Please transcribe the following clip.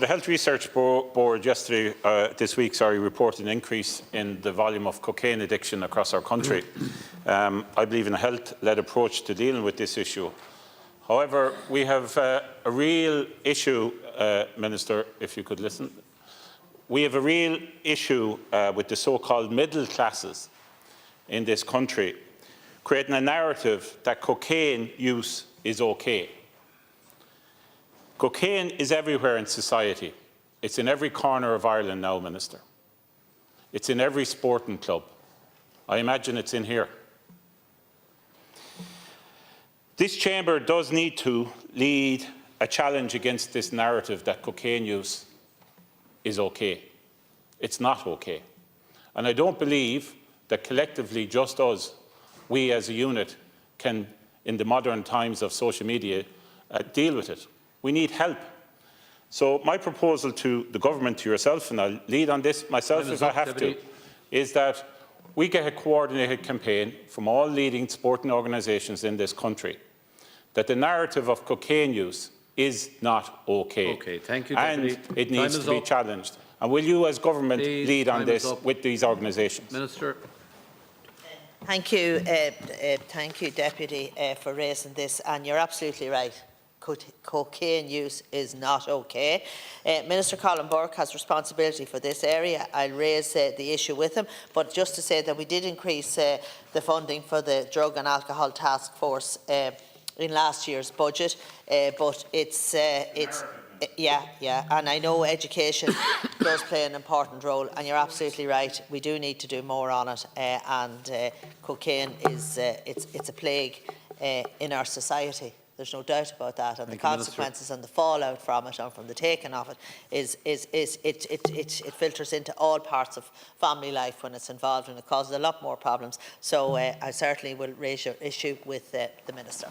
The Health Research Board yesterday, this week, reported an increase in the volume of cocaine addiction across our country. I believe in a health-led approach to dealing with this issue. However, we have a real issue, Minister, if you could listen. We have a real issue with the so-called middle classes in this country, creating a narrative that cocaine use is okay. Cocaine is everywhere in society. It's in every corner of Ireland now, Minister. It's in every sporting club. I imagine it's in here. This chamber does need to lead a challenge against this narrative that cocaine use is okay. It's not okay. And I don't believe that collectively, just us, we as a unit, can, in the modern times of social media, deal with it. We need help. So my proposal to the government, to yourself, and I'll lead on this myself if I have to, is that we get a coordinated campaign from all leading sporting organisations in this country that the narrative of cocaine use is not okay. Okay, thank you, and it needs to be challenged. And will you, as government, lead on this with these organisations? Minister. Thank you, Deputy, for raising this. And you're absolutely right. Cocaine use is not okay. Minister Colin Burke has responsibility for this area. I'll raise the issue with him. But just to say that we did increase the funding for the Drug and Alcohol Task Force in last year's budget, but it's and I know education does play an important role, and you're absolutely right. We do need to do more on it, and cocaine is it's a plague in our society. There's no doubt about that, and the consequences and the fallout from it and from the taking of it it filters into all parts of family life when it's involved, and it causes a lot more problems. So I certainly will raise your issue with the Minister.